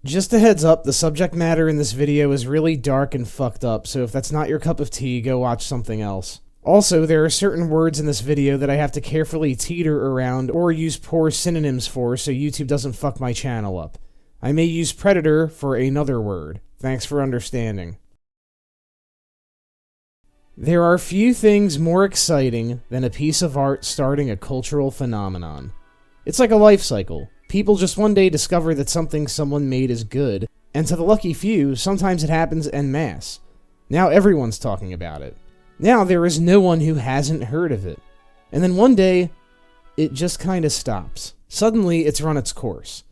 Just a heads up, the subject matter in this video is really dark and fucked up, so if that's not your cup of tea, go watch something else. Also, there are certain words in this video that I have to carefully teeter around or use poor synonyms for so YouTube doesn't fuck my channel up. I may use predator for another word. Thanks for understanding. There are few things more exciting than a piece of art starting a cultural phenomenon. It's like a life cycle. People just one day discover that something someone made is good, and to the lucky few, sometimes it happens en masse. Now everyone's talking about it. Now there is no one who hasn't heard of it. And then one day, it just kinda stops. Suddenly, it's run its course.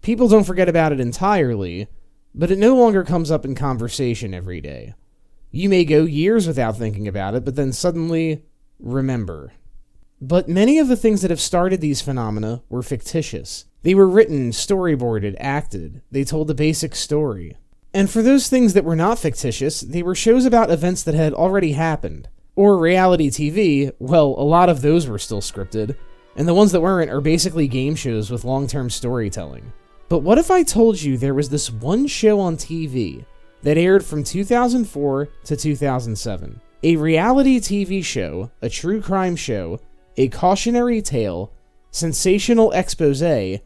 People don't forget about it entirely, but it no longer comes up in conversation every day. You may go years without thinking about it, but then suddenly, remember. But many of the things that have started these phenomena were fictitious. They were written, storyboarded, acted. They told a basic story. And for those things that were not fictitious, they were shows about events that had already happened. Or reality TV, well, a lot of those were still scripted. And the ones that weren't are basically game shows with long-term storytelling. But what if I told you there was this one show on TV that aired from 2004 to 2007? A reality TV show, a true crime show, a cautionary tale, sensational exposé,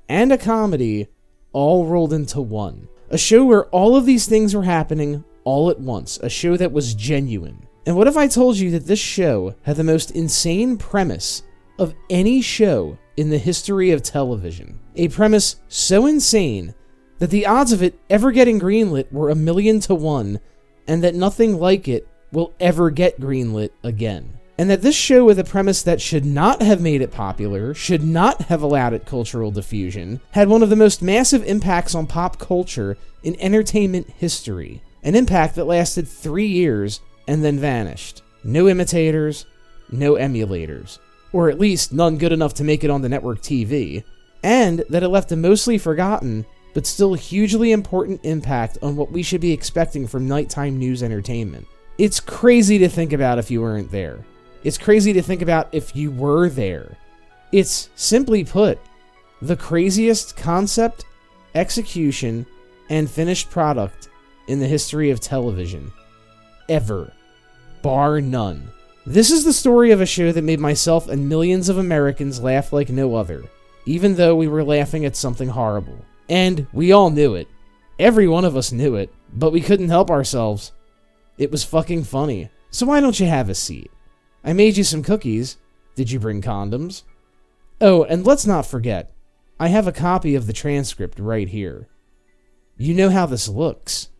and a comedy, all rolled into one. A show where all of these things were happening all at once. A show that was genuine. And what if I told you that this show had the most insane premise of any show in the history of television? A premise so insane that the odds of it ever getting greenlit were 1,000,000 to 1, and that nothing like it will ever get greenlit again. And that this show with a premise that should not have made it popular, should not have allowed it cultural diffusion, had one of the most massive impacts on pop culture in entertainment history. An impact that lasted 3 years and then vanished. No imitators, no emulators. Or at least none good enough to make it on the network TV. And that it left a mostly forgotten, but still hugely important impact on what we should be expecting from nighttime news entertainment. It's crazy to think about if you weren't there. It's crazy to think about if you were there. It's, simply put, the craziest concept, execution, and finished product in the history of television. Ever. Bar none. This is the story of a show that made myself and millions of Americans laugh like no other, even though we were laughing at something horrible. And we all knew it. Every one of us knew it, but we couldn't help ourselves. It was fucking funny. So why don't you have a seat? I made you some cookies. Did you bring condoms? Oh, and let's not forget, I have a copy of the transcript right here. You know how this looks,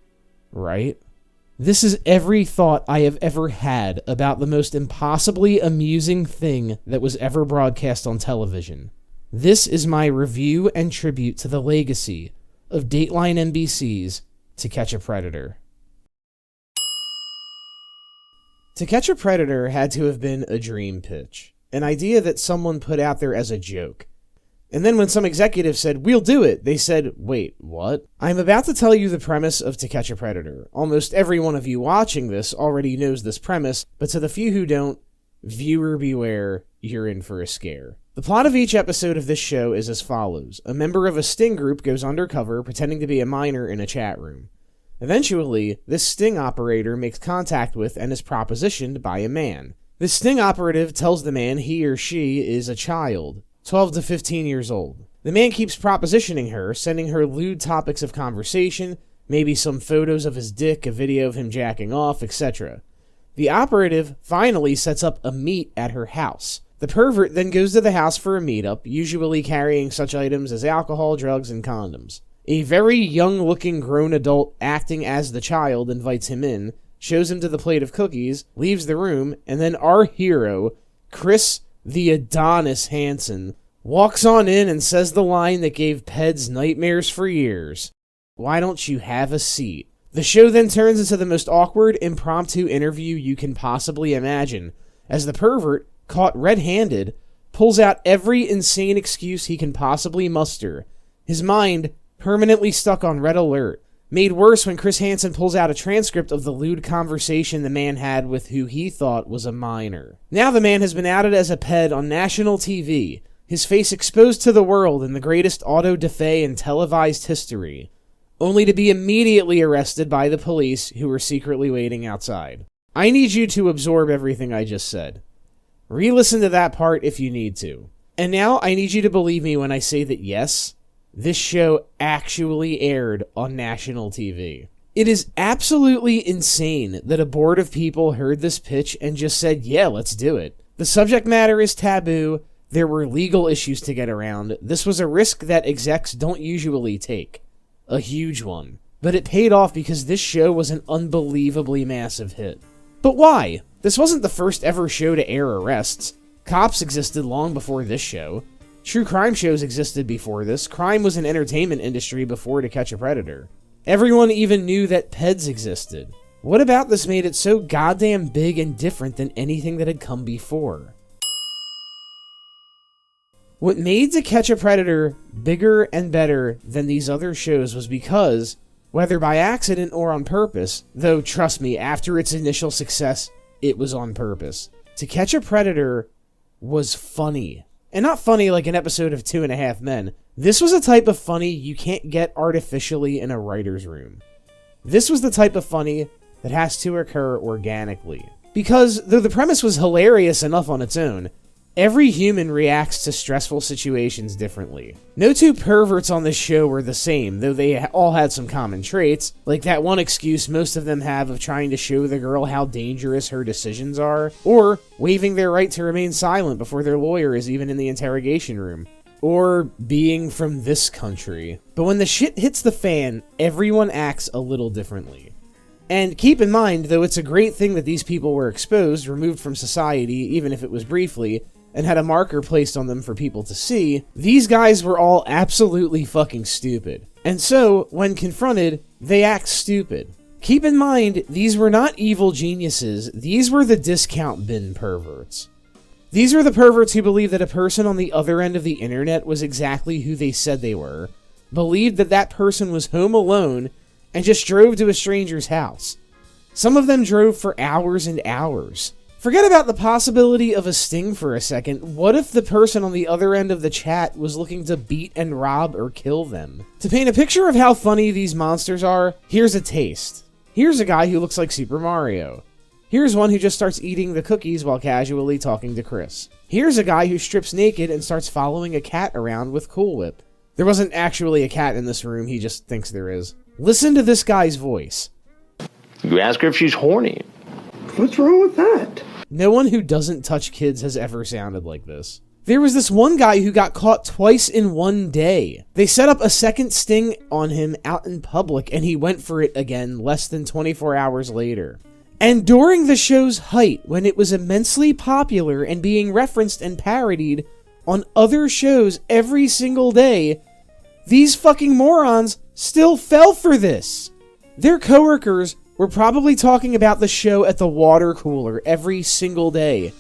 right? This is every thought I have ever had about the most impossibly amusing thing that was ever broadcast on television. This is my review and tribute to the legacy of Dateline NBC's To Catch a Predator. To Catch a Predator had to have been a dream pitch, an idea that someone put out there as a joke. And then when some executive said, "We'll do it," they said, "Wait, what?" I'm about to tell you the premise of To Catch a Predator. Almost every one of you watching this already knows this premise, but to the few who don't, viewer beware, you're in for a scare. The plot of each episode of this show is as follows. A member of a sting group goes undercover pretending to be a miner in a chat room. Eventually, this sting operator makes contact with and is propositioned by a man. This sting operative tells the man he or she is a child, 12 to 15 years old. The man keeps propositioning her, sending her lewd topics of conversation, maybe some photos of his dick, a video of him jacking off, etc. The operative finally sets up a meet at her house. The pervert then goes to the house for a meetup, usually carrying such items as alcohol, drugs, and condoms. A very young-looking grown adult acting as the child invites him in, shows him to the plate of cookies, leaves the room, and then our hero, Chris the Adonis Hansen, walks on in and says the line that gave Peds nightmares for years. "Why don't you have a seat?" The show then turns into the most awkward, impromptu interview you can possibly imagine, as the pervert, caught red-handed, pulls out every insane excuse he can possibly muster. His mind permanently stuck on red alert. Made worse when Chris Hansen pulls out a transcript of the lewd conversation the man had with who he thought was a minor. Now the man has been outed as a ped on national TV, his face exposed to the world in the greatest auto-da-fe in televised history. only to be immediately arrested by the police who were secretly waiting outside. I need you to absorb everything I just said. Re-listen to that part if you need to. And now I need you to believe me when I say that yes, this show actually aired on national TV. It is absolutely insane that a board of people heard this pitch and just said, yeah, let's do it. The subject matter is taboo. There were legal issues to get around. This was a risk that execs don't usually take. A huge one. But it paid off because this show was an unbelievably massive hit. But why? This wasn't the first ever show to air arrests. Cops existed long before this show. True crime shows existed before this. Crime was an entertainment industry before To Catch a Predator. Everyone even knew that PEDs existed. What about this made it so goddamn big and different than anything that had come before? What made To Catch a Predator bigger and better than these other shows was because, whether by accident or on purpose, though trust me, after its initial success, it was on purpose, To Catch a Predator was funny. And not funny like an episode of 2.5 Men. This was a type of funny you can't get artificially in a writer's room. This was the type of funny that has to occur organically. Because, though the premise was hilarious enough on its own, every human reacts to stressful situations differently. No two perverts on this show were the same, though they all had some common traits, like that one excuse most of them have of trying to show the girl how dangerous her decisions are, or waiving their right to remain silent before their lawyer is even in the interrogation room, or being from this country. But when the shit hits the fan, everyone acts a little differently. And keep in mind, though it's a great thing that these people were exposed, removed from society, even if it was briefly, and had a marker placed on them for people to see, these guys were all absolutely fucking stupid. And so, when confronted, they act stupid. Keep in mind, these were not evil geniuses, these were the discount bin perverts. These were the perverts who believed that a person on the other end of the internet was exactly who they said they were, believed that that person was home alone, and just drove to a stranger's house. Some of them drove for hours and hours. Forget about the possibility of a sting for a second. What if the person on the other end of the chat was looking to beat and rob or kill them? To paint a picture of how funny these monsters are, here's a taste. Here's a guy who looks like Super Mario. Here's one who just starts eating the cookies while casually talking to Chris. Here's a guy who strips naked and starts following a cat around with Cool Whip. There wasn't actually a cat in this room, he just thinks there is. Listen to this guy's voice. You ask her if she's horny. What's wrong with that? No one who doesn't touch kids has ever sounded like this. There was this one guy who got caught twice in one day. They set up a second sting on him out in public, and he went for it again less than 24 hours later. And during the show's height, when it was immensely popular and being referenced and parodied on other shows every single day, these fucking morons still fell for this. Their coworkers were probably talking about the show at the water cooler every single day.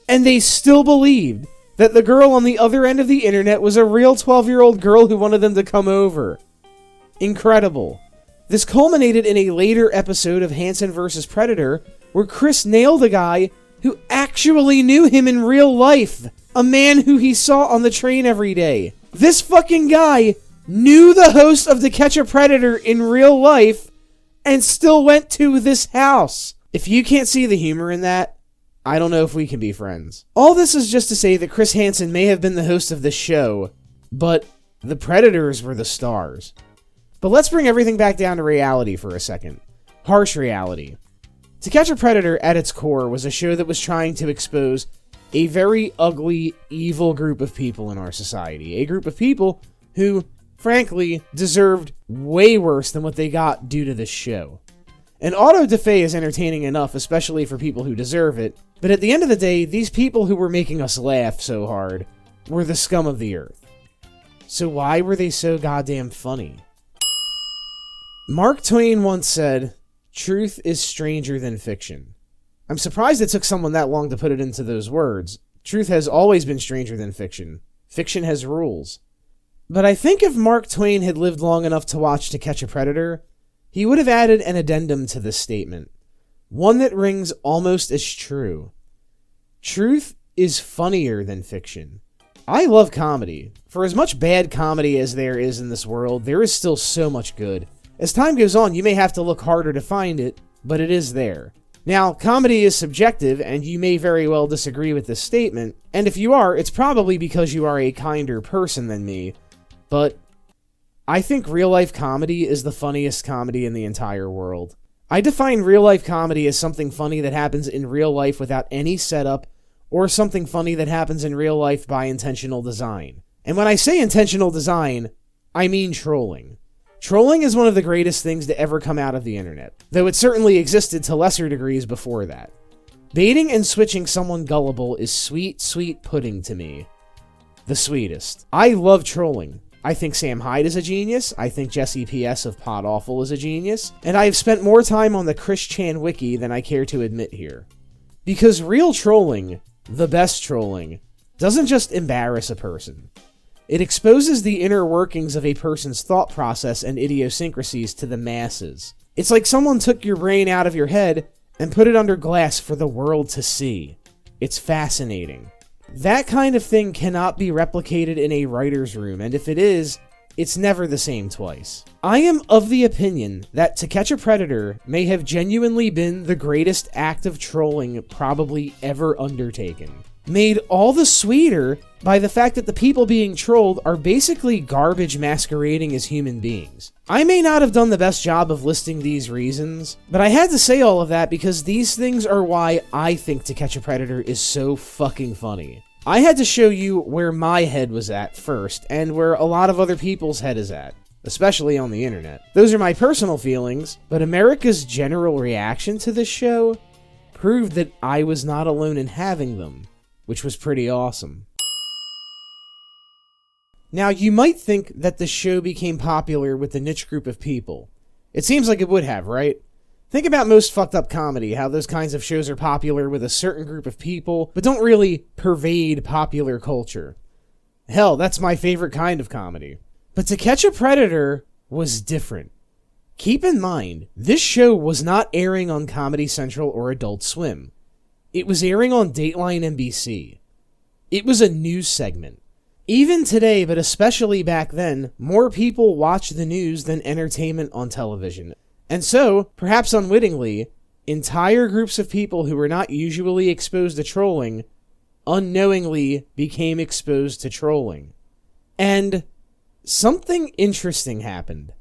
And they still believed that the girl on the other end of the internet was a real 12-year-old girl who wanted them to come over. Incredible. This culminated in a later episode of Hansen vs. Predator, where Chris nailed a guy who actually knew him in real life. A man who he saw on the train every day. This fucking guy knew the host of To Catch a Predator in real life and still went to this house. If you can't see the humor in that, I don't know if we can be friends. All this is just to say that Chris Hansen may have been the host of this show, but the Predators were the stars. But let's bring everything back down to reality for a second. Harsh reality. To Catch a Predator, at its core, was a show that was trying to expose a very ugly, evil group of people in our society. A group of people who, frankly, deserved way worse than what they got due to this show. And auto-da-fe is entertaining enough, especially for people who deserve it, but at the end of the day, these people who were making us laugh so hard were the scum of the earth. So why were they so goddamn funny? Mark Twain once said, "Truth is stranger than fiction." I'm surprised it took someone that long to put it into those words. Truth has always been stranger than fiction. Fiction has rules. But I think if Mark Twain had lived long enough to watch To Catch a Predator, he would have added an addendum to this statement. One that rings almost as true. Truth is funnier than fiction. I love comedy. For as much bad comedy as there is in this world, there is still so much good. As time goes on, you may have to look harder to find it, but it is there. Now, comedy is subjective, and you may very well disagree with this statement, and if you are, it's probably because you are a kinder person than me, but I think real-life comedy is the funniest comedy in the entire world. I define real-life comedy as something funny that happens in real life without any setup, or something funny that happens in real life by intentional design. And when I say intentional design, I mean trolling. Trolling is one of the greatest things to ever come out of the internet, though it certainly existed to lesser degrees before that. Baiting and switching someone gullible is sweet, sweet pudding to me. The sweetest. I love trolling. I think Sam Hyde is a genius, I think Jesse P.S. of Pod Awful is a genius, and I have spent more time on the Chris Chan wiki than I care to admit here. Because real trolling, the best trolling, doesn't just embarrass a person. It exposes the inner workings of a person's thought process and idiosyncrasies to the masses. It's like someone took your brain out of your head and put it under glass for the world to see. It's fascinating. That kind of thing cannot be replicated in a writer's room, and if it is, it's never the same twice. I am of the opinion that To Catch a Predator may have genuinely been the greatest act of trolling probably ever undertaken. Made all the sweeter by the fact that the people being trolled are basically garbage masquerading as human beings. I may not have done the best job of listing these reasons, but I had to say all of that because these things are why I think To Catch a Predator is so fucking funny. I had to show you where my head was at first, and where a lot of other people's head is at, especially on the internet. Those are my personal feelings, but America's general reaction to this show proved that I was not alone in having them, which was pretty awesome. Now, you might think that the show became popular with the niche group of people. It seems like it would have, right? Think about most fucked up comedy, how those kinds of shows are popular with a certain group of people, but don't really pervade popular culture. Hell, that's my favorite kind of comedy. But To Catch a Predator was different. Keep in mind, this show was not airing on Comedy Central or Adult Swim. It was airing on Dateline NBC. It was a news segment. Even today, but especially back then, more people watch the news than entertainment on television. And so, perhaps unwittingly, entire groups of people who were not usually exposed to trolling unknowingly became exposed to trolling. And something interesting happened.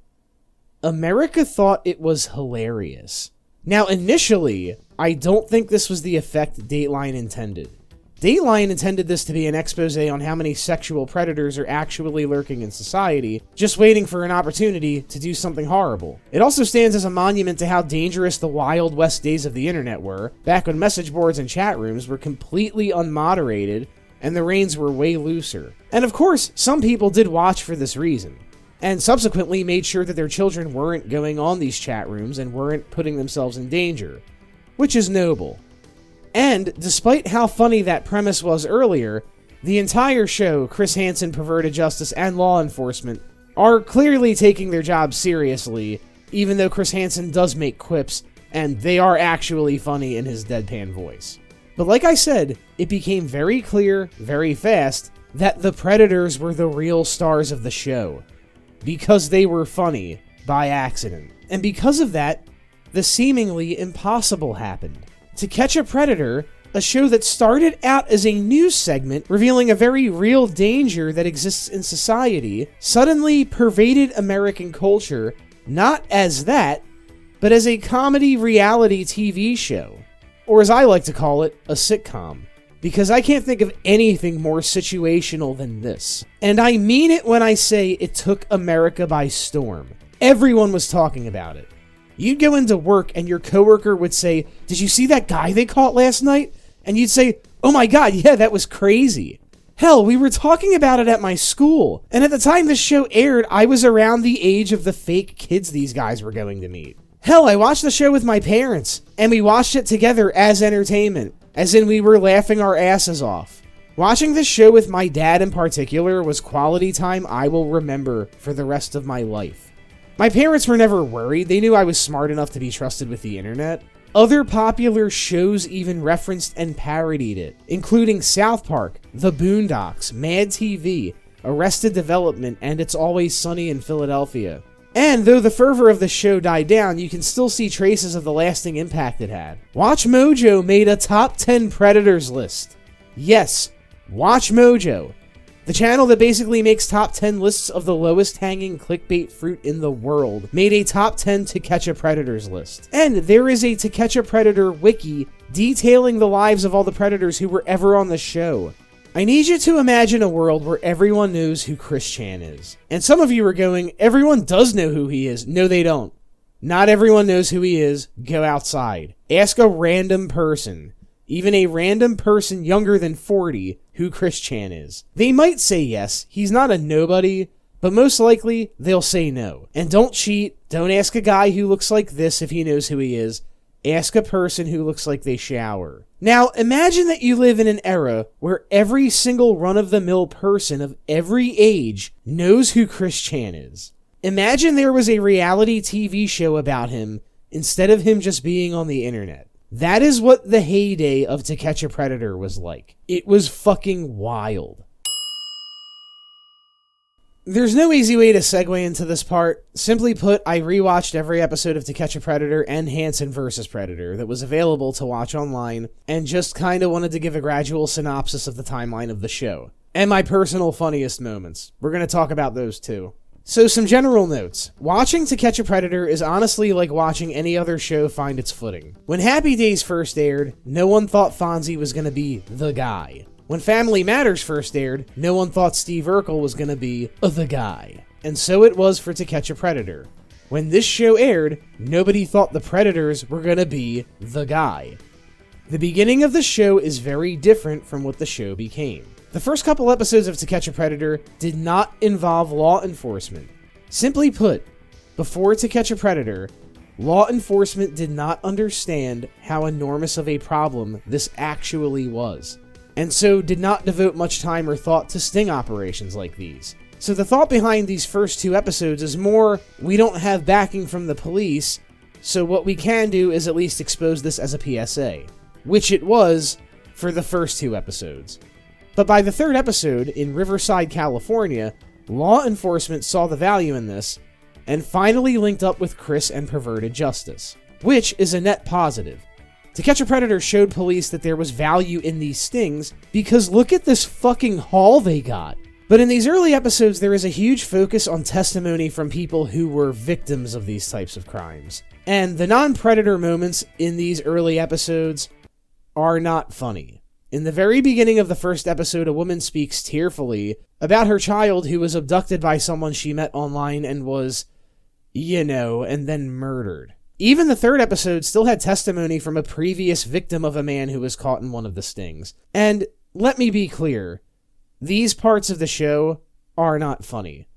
America thought it was hilarious. Now, initially, I don't think this was the effect Dateline intended. Dateline intended this to be an expose on how many sexual predators are actually lurking in society, just waiting for an opportunity to do something horrible. It also stands as a monument to how dangerous the Wild West days of the internet were, back when message boards and chat rooms were completely unmoderated and the reins were way looser. And of course, some people did watch for this reason, and subsequently made sure that their children weren't going on these chat rooms and weren't putting themselves in danger, which is noble. And, despite how funny that premise was earlier, the entire show, Chris Hansen, Perverted Justice, and Law Enforcement, are clearly taking their job seriously, even though Chris Hansen does make quips, and they are actually funny in his deadpan voice. But like I said, it became very clear, very fast, that the Predators were the real stars of the show, because they were funny, by accident. And because of that, the seemingly impossible happened. To Catch a Predator, a show that started out as a news segment revealing a very real danger that exists in society, suddenly pervaded American culture, not as that, but as a comedy reality TV show. Or as I like to call it, a sitcom. Because I can't think of anything more situational than this. And I mean it when I say it took America by storm. Everyone was talking about it. You'd go into work and your coworker would say, "Did you see that guy they caught last night?" And you'd say, "Oh my god, yeah, that was crazy." Hell, we were talking about it at my school. And at the time this show aired, I was around the age of the fake kids these guys were going to meet. Hell, I watched the show with my parents, and we watched it together as entertainment, as in we were laughing our asses off. Watching this show with my dad in particular was quality time I will remember for the rest of my life. My parents were never worried. They knew I was smart enough to be trusted with the internet. Other popular shows even referenced and parodied it, including South Park, The Boondocks, Mad TV, Arrested Development, and It's Always Sunny in Philadelphia. And though the fervor of the show died down, you can still see traces of the lasting impact it had. Watch Mojo made a top 10 Predators list. Yes, Watch Mojo, the channel that basically makes top 10 lists of the lowest hanging clickbait fruit in the world, made a top 10 To Catch a Predators list. And there is a To Catch a Predator wiki detailing the lives of all the Predators who were ever on the show. I need you to imagine a world where everyone knows who Chris Chan is. And some of you are going, everyone does know who he is. No, they don't. Not everyone knows who he is. Go outside. Ask a random person, even a random person younger than 40, who Chris Chan is. They might say yes, he's not a nobody, but most likely they'll say no. And don't cheat. Don't ask a guy who looks like this if he knows who he is. Ask a person who looks like they shower. Now, imagine that you live in an era where every single run-of-the-mill person of every age knows who Chris Chan is. Imagine there was a reality TV show about him instead of him just being on the internet. That is what the heyday of To Catch a Predator was like. It was fucking wild. There's no easy way to segue into this part. Simply put, I rewatched every episode of To Catch a Predator and Hansen vs. Predator that was available to watch online, and just kinda wanted to give a gradual synopsis of the timeline of the show. And my personal funniest moments. We're gonna talk about those too. So some general notes. Watching To Catch a Predator is honestly like watching any other show find its footing. When Happy Days first aired, no one thought Fonzie was gonna be the guy. When Family Matters first aired, no one thought Steve Urkel was gonna be the guy. And so it was for To Catch a Predator. When this show aired, nobody thought the Predators were gonna be the guy. The beginning of the show is very different from what the show became. The first couple episodes of To Catch a Predator did not involve law enforcement. Simply put, before To Catch a Predator, law enforcement did not understand how enormous of a problem this actually was, and so did not devote much time or thought to sting operations like these. So the thought behind these first 2 episodes is more, we don't have backing from the police, so what we can do is at least expose this as a PSA, which it was for the first 2 episodes. But by the 3rd episode, in Riverside, California, law enforcement saw the value in this, and finally linked up with Chris and perverted justice, which is a net positive. To Catch a Predator showed police that there was value in these stings, because look at this fucking haul they got. But in these early episodes, there is a huge focus on testimony from people who were victims of these types of crimes. And the non-Predator moments in these early episodes are not funny. In the very beginning of the first episode, a woman speaks tearfully about her child who was abducted by someone she met online and was, and then murdered. Even the 3rd episode still had testimony from a previous victim of a man who was caught in one of the stings. And let me be clear, these parts of the show are not funny.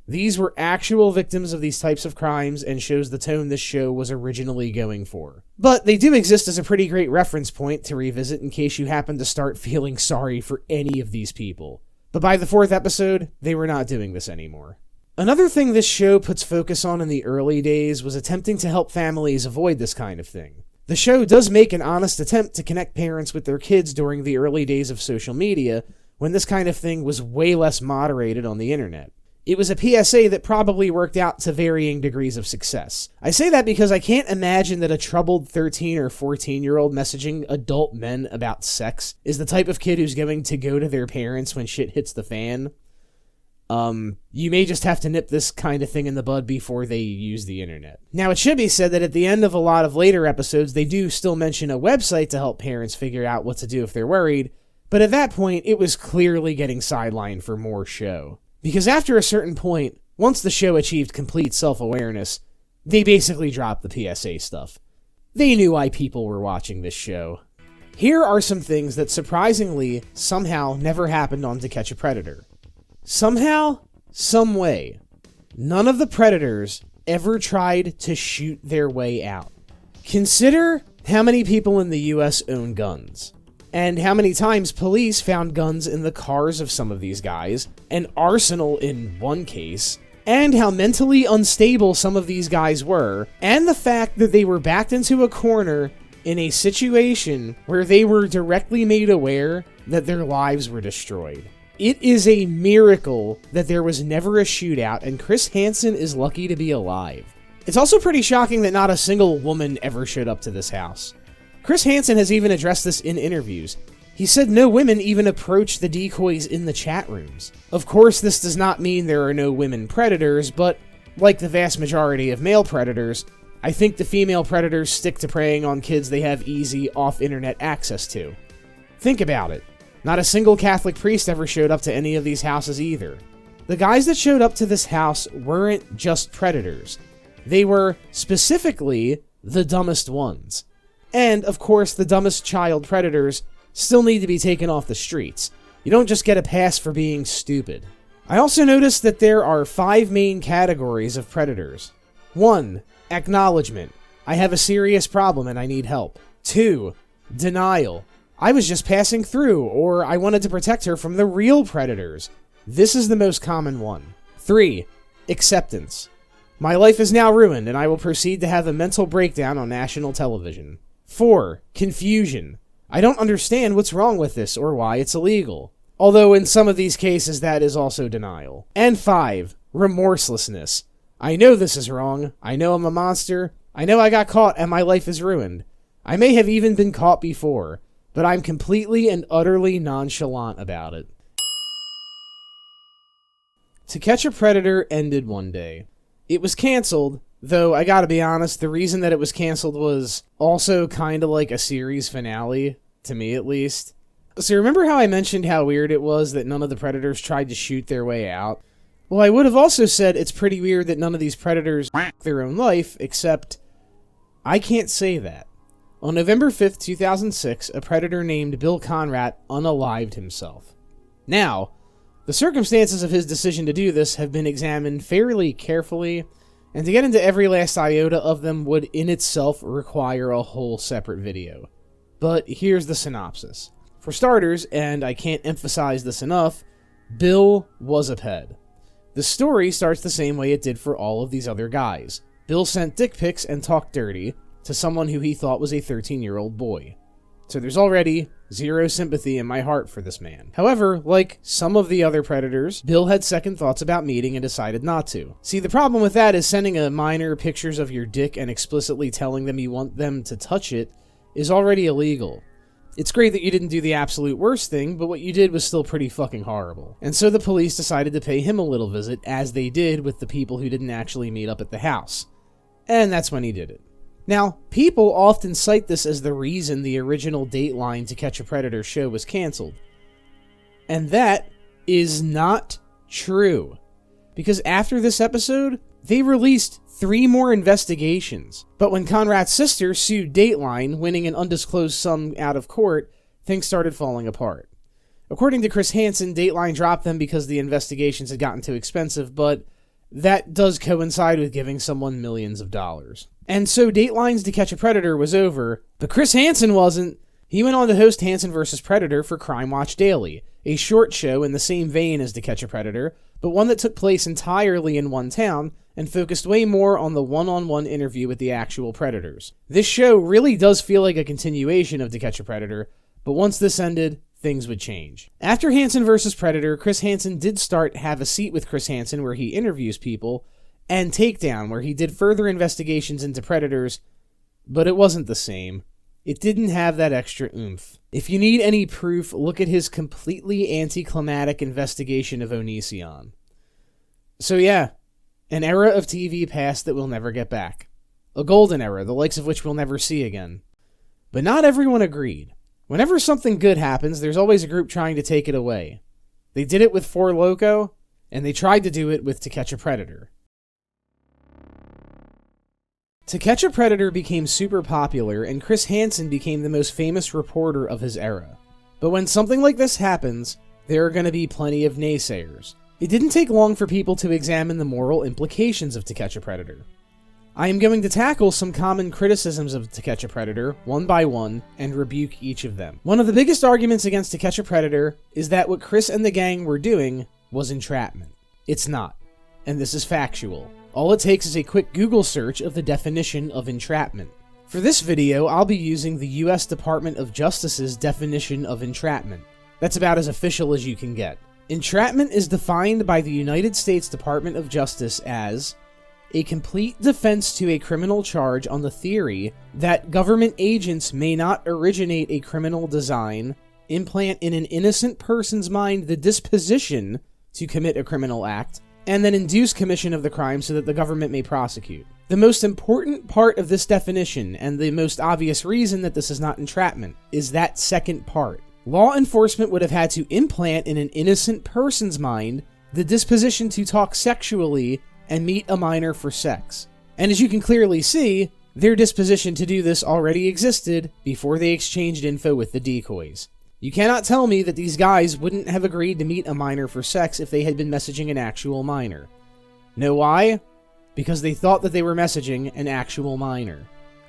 These were actual victims of these types of crimes and shows the tone this show was originally going for. But they do exist as a pretty great reference point to revisit in case you happen to start feeling sorry for any of these people. But by the 4th episode, they were not doing this anymore. Another thing this show puts focus on in the early days was attempting to help families avoid this kind of thing. The show does make an honest attempt to connect parents with their kids during the early days of social media, when this kind of thing was way less moderated on the internet. It was a PSA that probably worked out to varying degrees of success. I say that because I can't imagine that a troubled 13 or 14-year-old messaging adult men about sex is the type of kid who's going to go to their parents when shit hits the fan. You may just have to nip this kind of thing in the bud before they use the internet. Now, it should be said that at the end of a lot of later episodes, they do still mention a website to help parents figure out what to do if they're worried, but at that point, it was clearly getting sidelined for more show. Because after a certain point, once the show achieved complete self-awareness, they basically dropped the PSA stuff. They knew why people were watching this show. Here are some things that surprisingly somehow never happened on To Catch a Predator. Somehow, some way, none of the Predators ever tried to shoot their way out. Consider how many people in the US own guns, and how many times police found guns in the cars of some of these guys, an arsenal in one case, and how mentally unstable some of these guys were, and the fact that they were backed into a corner in a situation where they were directly made aware that their lives were destroyed. It is a miracle that there was never a shootout, and Chris Hansen is lucky to be alive. It's also pretty shocking that not a single woman ever showed up to this house. Chris Hansen has even addressed this in interviews. He said no women even approached the decoys in the chat rooms. Of course, this does not mean there are no women predators, but like the vast majority of male predators, I think the female predators stick to preying on kids they have easy off-internet access to. Think about it. Not a single Catholic priest ever showed up to any of these houses either. The guys that showed up to this house weren't just predators. They were, specifically, the dumbest ones. And, of course, the dumbest child predators still need to be taken off the streets. You don't just get a pass for being stupid. I also noticed that there are 5 main categories of predators. 1. Acknowledgement. I have a serious problem and I need help. 2. Denial. I was just passing through, or I wanted to protect her from the real predators. This is the most common one. 3. Acceptance. My life is now ruined and I will proceed to have a mental breakdown on national television. 4. Confusion. I don't understand what's wrong with this or why it's illegal. Although in some of these cases that is also denial. And 5. Remorselessness. I know this is wrong. I know I'm a monster. I know I got caught and my life is ruined. I may have even been caught before, but I'm completely and utterly nonchalant about it. To Catch a Predator ended one day. It was canceled, though I gotta be honest, the reason that it was canceled was also kinda like a series finale, to me at least. So remember how I mentioned how weird it was that none of the predators tried to shoot their way out? Well, I would have also said it's pretty weird that none of these predators their own life, except I can't say that. On November 5th, 2006, a predator named Bill Conrad unalived himself. Now, the circumstances of his decision to do this have been examined fairly carefully, and to get into every last iota of them would in itself require a whole separate video. But here's the synopsis. For starters, and I can't emphasize this enough, Bill was a ped. The story starts the same way it did for all of these other guys. Bill sent dick pics and talked dirty to someone who he thought was a 13-year-old boy. So there's already zero sympathy in my heart for this man. However, like some of the other predators, Bill had second thoughts about meeting and decided not to. See, the problem with that is sending a minor pictures of your dick and explicitly telling them you want them to touch it is already illegal. It's great that you didn't do the absolute worst thing, but what you did was still pretty fucking horrible. And so the police decided to pay him a little visit, as they did with the people who didn't actually meet up at the house. And that's when he did it. Now, people often cite this as the reason the original Dateline To Catch a Predator show was canceled. And that is not true. Because after this episode, they released 3 more investigations. But when Conrad's sister sued Dateline, winning an undisclosed sum out of court, things started falling apart. According to Chris Hansen, Dateline dropped them because the investigations had gotten too expensive, but that does coincide with giving someone millions of dollars. And so Dateline's To Catch a Predator was over, but Chris Hansen wasn't. He went on to host Hansen vs. Predator for Crime Watch Daily, a short show in the same vein as To Catch a Predator, but one that took place entirely in one town and focused way more on the one-on-one interview with the actual predators. This show really does feel like a continuation of To Catch a Predator, but once this ended, things would change. After Hansen vs. Predator, Chris Hansen did start Have a Seat with Chris Hansen, where he interviews people, and Takedown, where he did further investigations into predators, but it wasn't the same. It didn't have that extra oomph. If you need any proof, look at his completely anticlimactic investigation of Onision. So yeah, an era of TV past that we'll never get back. A golden era, the likes of which we'll never see again. But not everyone agreed. Whenever something good happens, there's always a group trying to take it away. They did it with Four Loko, and they tried to do it with To Catch a Predator. To Catch a Predator became super popular, and Chris Hansen became the most famous reporter of his era. But when something like this happens, there are going to be plenty of naysayers. It didn't take long for people to examine the moral implications of To Catch a Predator. I am going to tackle some common criticisms of To Catch a Predator, one by one, and rebuke each of them. One of the biggest arguments against To Catch a Predator is that what Chris and the gang were doing was entrapment. It's not, and this is factual. All it takes is a quick Google search of the definition of entrapment. For this video, I'll be using the US Department of Justice's definition of entrapment. That's about as official as you can get. Entrapment is defined by the United States Department of Justice as a complete defense to a criminal charge on the theory that government agents may not originate a criminal design, implant in an innocent person's mind the disposition to commit a criminal act, and then induce commission of the crime so that the government may prosecute. The most important part of this definition, and the most obvious reason that this is not entrapment, is that second part. Law enforcement would have had to implant in an innocent person's mind the disposition to talk sexually and meet a minor for sex. And as you can clearly see, their disposition to do this already existed before they exchanged info with the decoys. You cannot tell me that these guys wouldn't have agreed to meet a minor for sex if they had been messaging an actual minor. Know why? Because they thought that they were messaging an actual minor.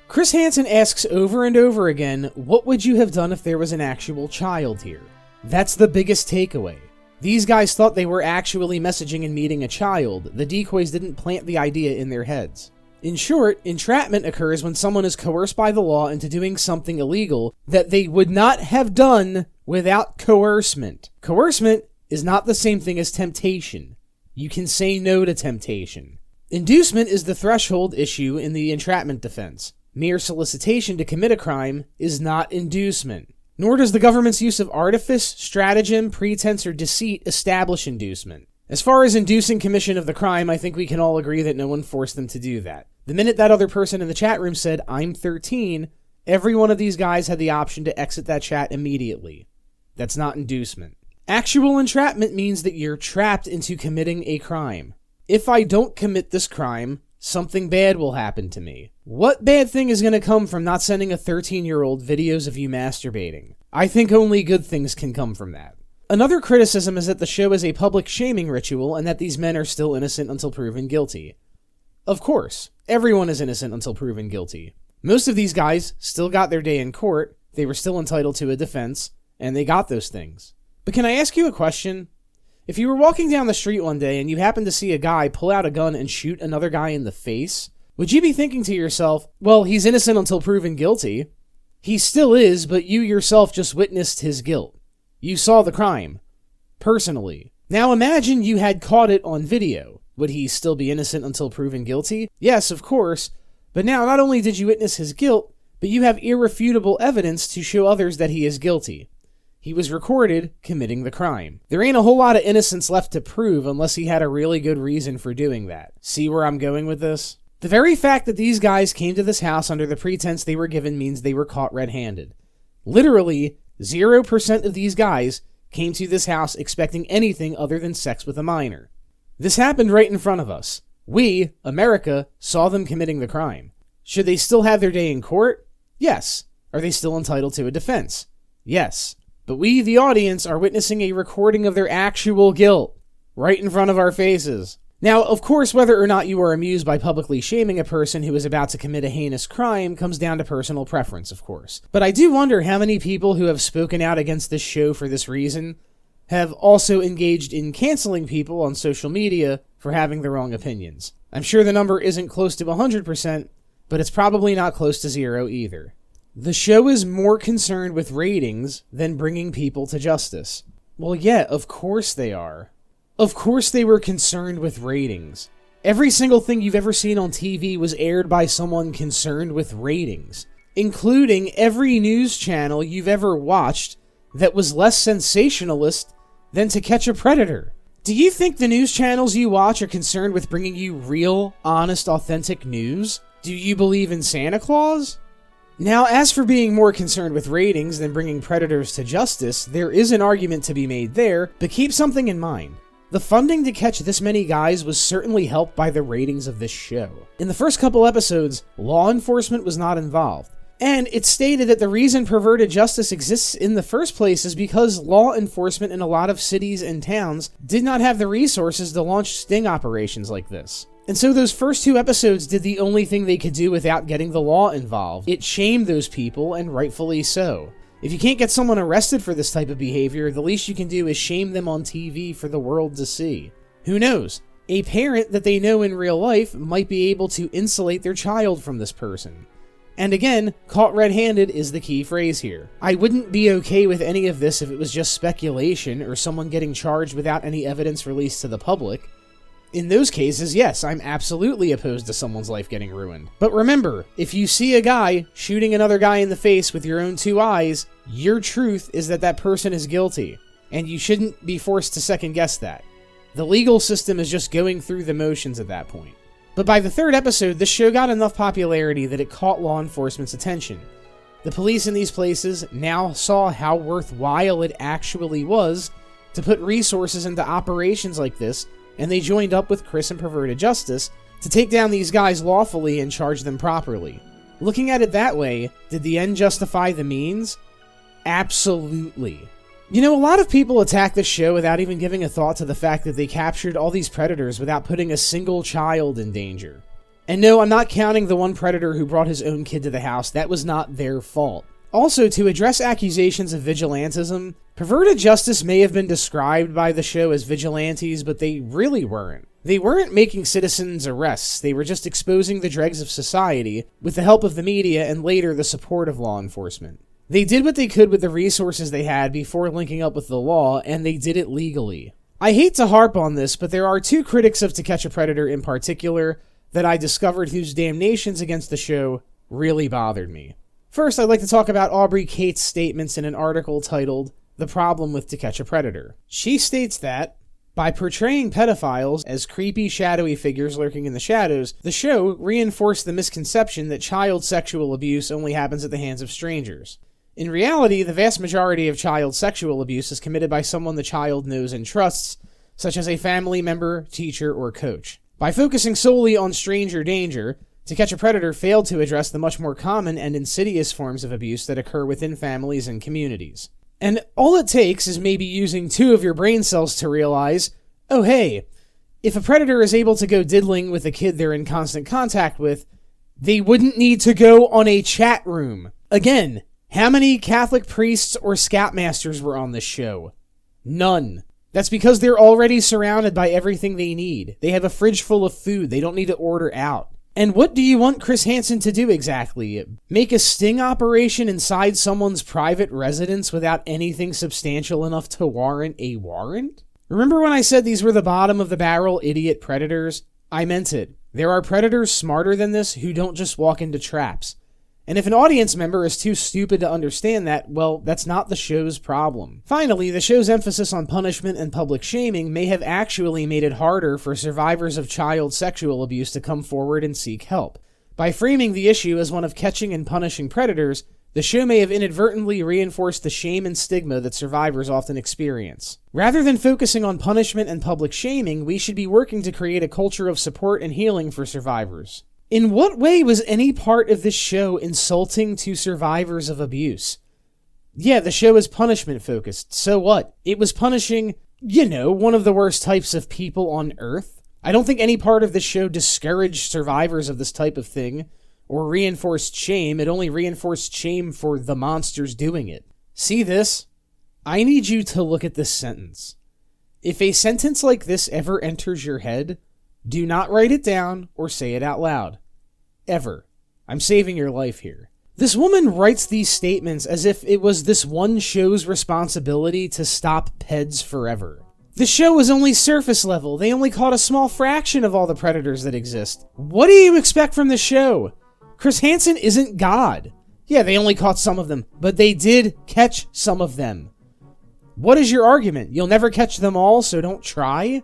Chris Hansen asks over and over again, what would you have done if there was an actual child here? That's the biggest takeaway. These guys thought they were actually messaging and meeting a child. The decoys didn't plant the idea in their heads. In short, entrapment occurs when someone is coerced by the law into doing something illegal that they would not have done without coercement. Coercement is not the same thing as temptation. You can say no to temptation. Inducement is the threshold issue in the entrapment defense. Mere solicitation to commit a crime is not inducement. Nor does the government's use of artifice, stratagem, pretense, or deceit establish inducement. As far as inducing commission of the crime, I think we can all agree that no one forced them to do that. The minute that other person in the chat room said, I'm 13, every one of these guys had the option to exit that chat immediately. That's not inducement. Actual entrapment means that you're trapped into committing a crime. If I don't commit this crime, something bad will happen to me. What bad thing is going to come from not sending a 13-year-old videos of you masturbating? I think only good things can come from that. Another criticism is that the show is a public shaming ritual and that these men are still innocent until proven guilty. Of course, everyone is innocent until proven guilty. Most of these guys still got their day in court, they were still entitled to a defense, and they got those things. But can I ask you a question? If you were walking down the street one day and you happened to see a guy pull out a gun and shoot another guy in the face, would you be thinking to yourself, well, he's innocent until proven guilty? He still is, but you yourself just witnessed his guilt. You saw the crime. Personally. Now imagine you had caught it on video. Would he still be innocent until proven guilty? Yes, of course. But now not only did you witness his guilt, but you have irrefutable evidence to show others that he is guilty. He was recorded committing the crime. There ain't a whole lot of innocence left to prove unless he had a really good reason for doing that. See where I'm going with this? The very fact that these guys came to this house under the pretense they were given means they were caught red-handed. Literally, 0% of these guys came to this house expecting anything other than sex with a minor. This happened right in front of us. We, America, saw them committing the crime. Should they still have their day in court? Yes. Are they still entitled to a defense? Yes. But we, the audience, are witnessing a recording of their actual guilt right in front of our faces. Now, of course, whether or not you are amused by publicly shaming a person who is about to commit a heinous crime comes down to personal preference, of course. But I do wonder how many people who have spoken out against this show for this reason have also engaged in canceling people on social media for having the wrong opinions. I'm sure the number isn't close to 100%, but it's probably not close to 0 either. The show is more concerned with ratings than bringing people to justice. Well, yeah, of course they are. Of course they were concerned with ratings. Every single thing you've ever seen on TV was aired by someone concerned with ratings, including every news channel you've ever watched that was less sensationalist than To Catch a Predator. Do you think the news channels you watch are concerned with bringing you real, honest, authentic news? Do you believe in Santa Claus? Now, as for being more concerned with ratings than bringing predators to justice, there is an argument to be made there, but keep something in mind. The funding to catch this many guys was certainly helped by the ratings of this show. In the first couple episodes, law enforcement was not involved. And it's stated that the reason perverted justice exists in the first place is because law enforcement in a lot of cities and towns did not have the resources to launch sting operations like this. And so those first 2 episodes did the only thing they could do without getting the law involved. It shamed those people, and rightfully so. If you can't get someone arrested for this type of behavior, the least you can do is shame them on TV for the world to see. Who knows? A parent that they know in real life might be able to insulate their child from this person. And again, caught red-handed is the key phrase here. I wouldn't be okay with any of this if it was just speculation or someone getting charged without any evidence released to the public. In those cases, yes, I'm absolutely opposed to someone's life getting ruined. But remember, if you see a guy shooting another guy in the face with your own 2 eyes, your truth is that that person is guilty, and you shouldn't be forced to second-guess that. The legal system is just going through the motions at that point. But by the 3rd episode, this show got enough popularity that it caught law enforcement's attention. The police in these places now saw how worthwhile it actually was to put resources into operations like this, and they joined up with Chris and Perverted Justice to take down these guys lawfully and charge them properly. Looking at it that way, did the end justify the means? Absolutely. You know, a lot of people attack this show without even giving a thought to the fact that they captured all these predators without putting a single child in danger. And no, I'm not counting the one predator who brought his own kid to the house. That was not their fault. Also, to address accusations of vigilantism, Perverted Justice may have been described by the show as vigilantes, but they really weren't. They weren't making citizens' arrests, they were just exposing the dregs of society with the help of the media and later the support of law enforcement. They did what they could with the resources they had before linking up with the law, and they did it legally. I hate to harp on this, but there are 2 critics of To Catch a Predator in particular that I discovered whose damnations against the show really bothered me. First, I'd like to talk about Aubrey Cates' statements in an article titled, "The Problem with To Catch a Predator." She states that, by portraying pedophiles as creepy, shadowy figures lurking in the shadows, the show reinforced the misconception that child sexual abuse only happens at the hands of strangers. In reality, the vast majority of child sexual abuse is committed by someone the child knows and trusts, such as a family member, teacher, or coach. By focusing solely on stranger danger, To Catch a Predator failed to address the much more common and insidious forms of abuse that occur within families and communities. And all it takes is maybe using 2 of your brain cells to realize, oh hey, if a predator is able to go diddling with a kid they're in constant contact with, they wouldn't need to go on a chat room. Again, how many Catholic priests or scoutmasters were on this show? None. That's because they're already surrounded by everything they need. They have a fridge full of food. They don't need to order out. And what do you want Chris Hansen to do exactly? Make a sting operation inside someone's private residence without anything substantial enough to warrant a warrant? Remember when I said these were the bottom of the barrel idiot predators? I meant it. There are predators smarter than this who don't just walk into traps. And if an audience member is too stupid to understand that, well, that's not the show's problem. Finally, the show's emphasis on punishment and public shaming may have actually made it harder for survivors of child sexual abuse to come forward and seek help. By framing the issue as one of catching and punishing predators, the show may have inadvertently reinforced the shame and stigma that survivors often experience. Rather than focusing on punishment and public shaming, we should be working to create a culture of support and healing for survivors. In what way was any part of this show insulting to survivors of abuse? Yeah, the show is punishment focused, so what? It was punishing, one of the worst types of people on Earth. I don't think any part of this show discouraged survivors of this type of thing, or reinforced shame. It only reinforced shame for the monsters doing it. See this? I need you to look at this sentence. If a sentence like this ever enters your head, do not write it down or say it out loud. Ever. I'm saving your life here. This woman writes these statements as if it was this one show's responsibility to stop peds forever. The show was only surface level. They only caught a small fraction of all the predators that exist. What do you expect from the show? Chris Hansen isn't God. Yeah, they only caught some of them, but they did catch some of them. What is your argument? You'll never catch them all, so don't try?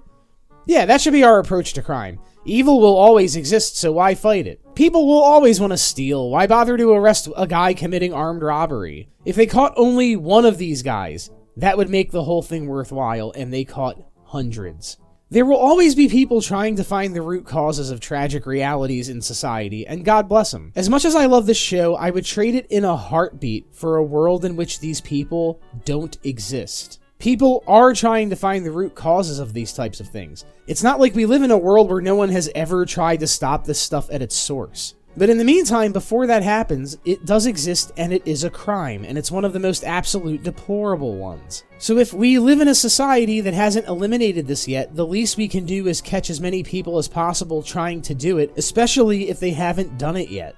Yeah, that should be our approach to crime. Evil will always exist, so why fight it? People will always want to steal. Why bother to arrest a guy committing armed robbery? If they caught only one of these guys, that would make the whole thing worthwhile, and they caught hundreds. There will always be people trying to find the root causes of tragic realities in society, and God bless them. As much as I love this show, I would trade it in a heartbeat for a world in which these people don't exist. People are trying to find the root causes of these types of things. It's not like we live in a world where no one has ever tried to stop this stuff at its source. But in the meantime, before that happens, it does exist and it is a crime, and it's one of the most absolute deplorable ones. So if we live in a society that hasn't eliminated this yet, the least we can do is catch as many people as possible trying to do it, especially if they haven't done it yet.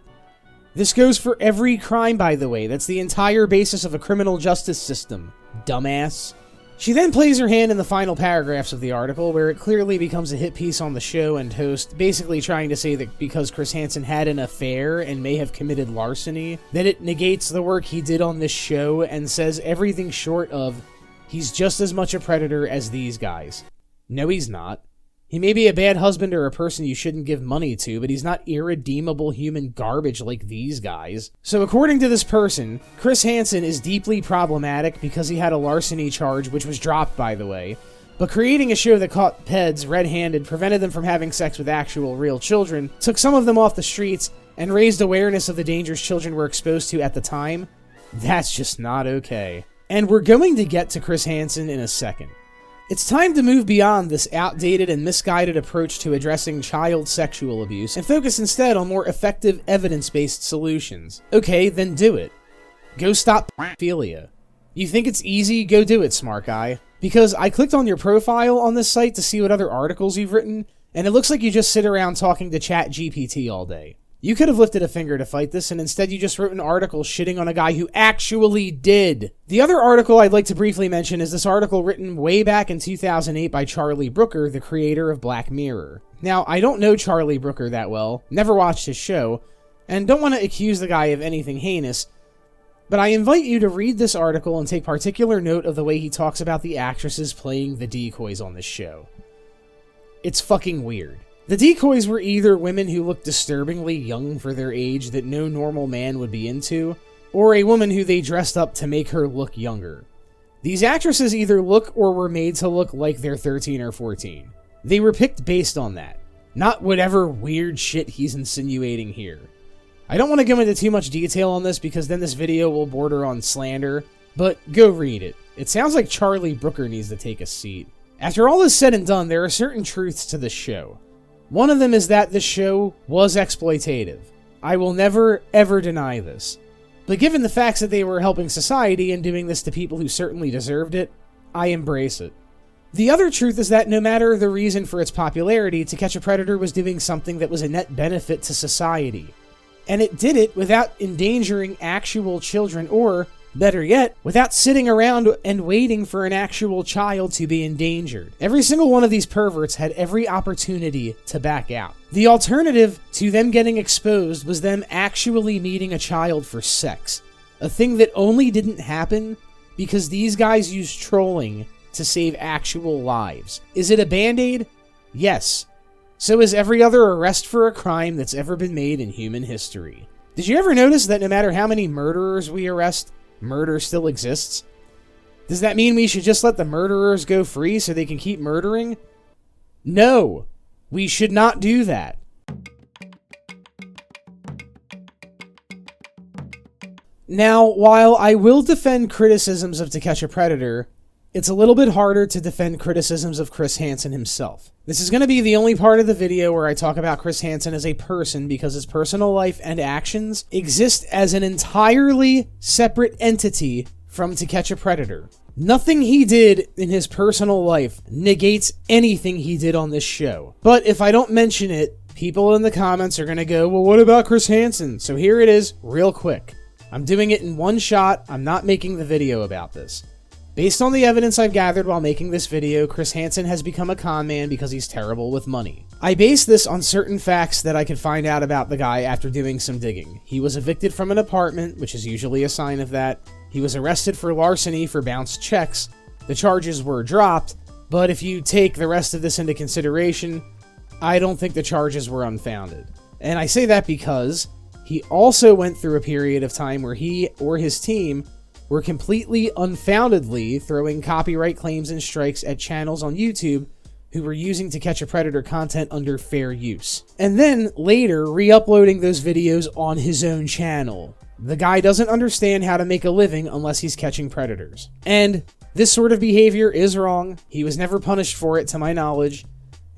This goes for every crime, by the way. That's the entire basis of a criminal justice system, dumbass. She then plays her hand in the final paragraphs of the article, where it clearly becomes a hit piece on the show and host, basically trying to say that because Chris Hansen had an affair and may have committed larceny, that it negates the work he did on this show and says everything short of, he's just as much a predator as these guys. No, he's not. He may be a bad husband or a person you shouldn't give money to, but he's not irredeemable human garbage like these guys. So according to this person, Chris Hansen is deeply problematic because he had a larceny charge, which was dropped, by the way, but creating a show that caught peds red-handed, prevented them from having sex with actual real children, took some of them off the streets, and raised awareness of the dangers children were exposed to at the time, that's just not okay. And we're going to get to Chris Hansen in a second. It's time to move beyond this outdated and misguided approach to addressing child sexual abuse and focus instead on more effective evidence-based solutions. Okay, then do it. Go stop pedophilia. You think it's easy? Go do it, smart guy. Because I clicked on your profile on this site to see what other articles you've written, and it looks like you just sit around talking to ChatGPT all day. You could have lifted a finger to fight this, and instead you just wrote an article shitting on a guy who actually did. The other article I'd like to briefly mention is this article written way back in 2008 by Charlie Brooker, the creator of Black Mirror. Now, I don't know Charlie Brooker that well, never watched his show, and don't want to accuse the guy of anything heinous, but I invite you to read this article and take particular note of the way he talks about the actresses playing the decoys on this show. It's fucking weird. The decoys were either women who looked disturbingly young for their age that no normal man would be into, or a woman who they dressed up to make her look younger. These actresses either look or were made to look like they're 13 or 14. They were picked based on that, not whatever weird shit he's insinuating here. I don't want to go into too much detail on this because then this video will border on slander, but go read it. It sounds like Charlie Brooker needs to take a seat. After all is said and done, there are certain truths to this show. One of them is that the show was exploitative. I will never, ever deny this. But given the facts that they were helping society and doing this to people who certainly deserved it, I embrace it. The other truth is that no matter the reason for its popularity, To Catch a Predator was doing something that was a net benefit to society. And it did it without endangering actual children or, better yet, without sitting around and waiting for an actual child to be endangered. Every single one of these perverts had every opportunity to back out. The alternative to them getting exposed was them actually meeting a child for sex. A thing that only didn't happen because these guys used trolling to save actual lives. Is it a band-aid? Yes. So is every other arrest for a crime that's ever been made in human history. Did you ever notice that no matter how many murderers we arrest, murder still exists? Does that mean we should just let the murderers go free so they can keep murdering? No, we should not do that. Now, while I will defend criticisms of To Catch a Predator, it's a little bit harder to defend criticisms of Chris Hansen himself. This is going to be the only part of the video where I talk about Chris Hansen as a person because his personal life and actions exist as an entirely separate entity from To Catch a Predator. Nothing he did in his personal life negates anything he did on this show. But if I don't mention it, people in the comments are going to go, well, what about Chris Hansen? So here it is, real quick. I'm doing it in one shot. I'm not making the video about this. Based on the evidence I've gathered while making this video, Chris Hansen has become a con man because he's terrible with money. I base this on certain facts that I could find out about the guy after doing some digging. He was evicted from an apartment, which is usually a sign of that. He was arrested for larceny for bounced checks. The charges were dropped, but if you take the rest of this into consideration, I don't think the charges were unfounded. And I say that because he also went through a period of time where he or his team were completely unfoundedly throwing copyright claims and strikes at channels on YouTube who were using To Catch a Predator content under fair use. And then later re-uploading those videos on his own channel. The guy doesn't understand how to make a living unless he's catching predators. And this sort of behavior is wrong. He was never punished for it to my knowledge.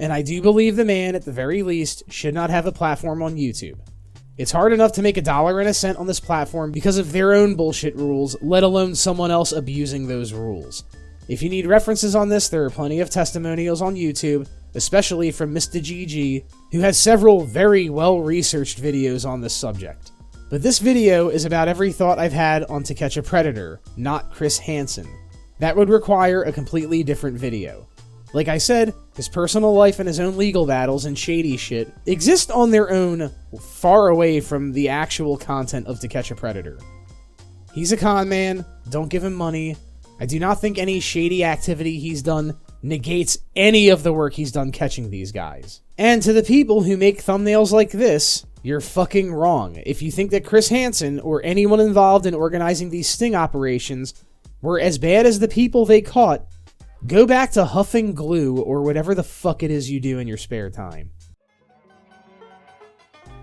And I do believe the man, at the very least, should not have a platform on YouTube. It's hard enough to make $1.01 on this platform because of their own bullshit rules, let alone someone else abusing those rules. If you need references on this, there are plenty of testimonials on YouTube, especially from Mr. GG, who has several very well-researched videos on this subject. But this video is about every thought I've had on To Catch a Predator, not Chris Hansen. That would require a completely different video. Like I said, his personal life and his own legal battles and shady shit exist on their own, far away from the actual content of To Catch a Predator. He's a con man, don't give him money. I do not think any shady activity he's done negates any of the work he's done catching these guys. And to the people who make thumbnails like this, you're fucking wrong if you think that Chris Hansen or anyone involved in organizing these sting operations were as bad as the people they caught. Go back to huffing glue or whatever the fuck it is you do in your spare time.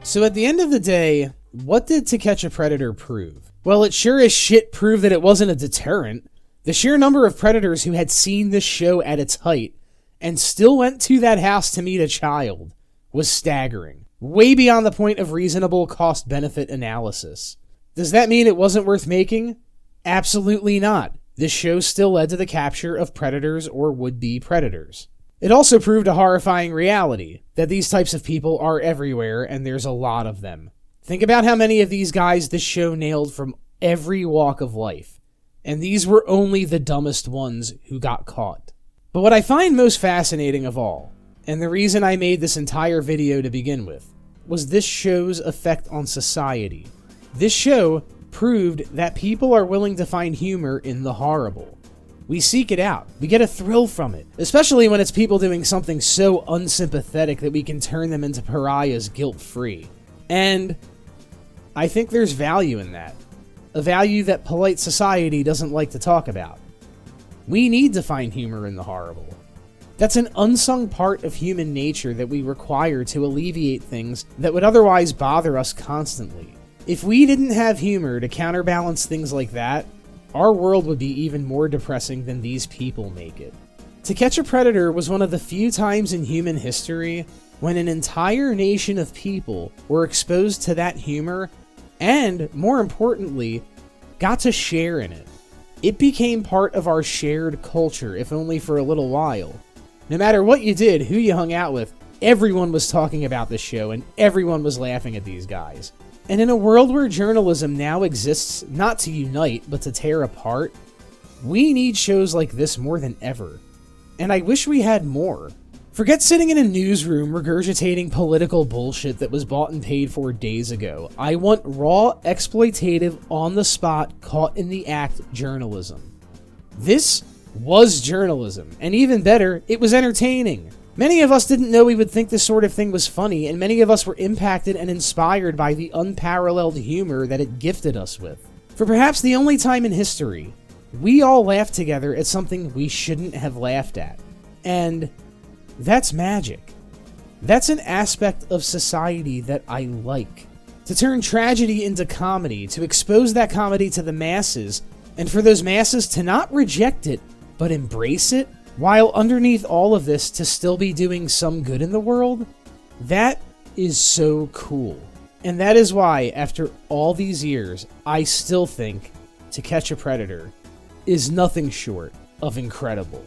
So at the end of the day, what did To Catch a Predator prove? Well, it sure as shit proved that it wasn't a deterrent. The sheer number of predators who had seen this show at its height and still went to that house to meet a child was staggering. Way beyond the point of reasonable cost-benefit analysis. Does that mean it wasn't worth making? Absolutely not. This show still led to the capture of predators or would-be predators. It also proved a horrifying reality, that these types of people are everywhere and there's a lot of them. Think about how many of these guys this show nailed from every walk of life. And these were only the dumbest ones who got caught. But what I find most fascinating of all, and the reason I made this entire video to begin with, was this show's effect on society. This show proved that people are willing to find humor in the horrible. We seek it out. We get a thrill from it, especially when it's people doing something so unsympathetic that we can turn them into pariahs guilt-free. And I think there's value in that. A value that polite society doesn't like to talk about. We need to find humor in the horrible. That's an unsung part of human nature that we require to alleviate things that would otherwise bother us constantly. If we didn't have humor to counterbalance things like that, our world would be even more depressing than these people make it. To Catch a Predator was one of the few times in human history when an entire nation of people were exposed to that humor and, more importantly, got to share in it. It became part of our shared culture, if only for a little while. No matter what you did, who you hung out with, everyone was talking about this show and everyone was laughing at these guys. And in a world where journalism now exists not to unite, but to tear apart, we need shows like this more than ever. And I wish we had more. Forget sitting in a newsroom regurgitating political bullshit that was bought and paid for days ago. I want raw, exploitative, on-the-spot, caught-in-the-act journalism. This was journalism, and even better, it was entertaining. Many of us didn't know we would think this sort of thing was funny, and many of us were impacted and inspired by the unparalleled humor that it gifted us with. For perhaps the only time in history, we all laughed together at something we shouldn't have laughed at. And that's magic. That's an aspect of society that I like. To turn tragedy into comedy, to expose that comedy to the masses, and for those masses to not reject it, but embrace it, while underneath all of this to still be doing some good in the world, that is so cool. And that is why, after all these years, I still think To Catch a Predator is nothing short of incredible.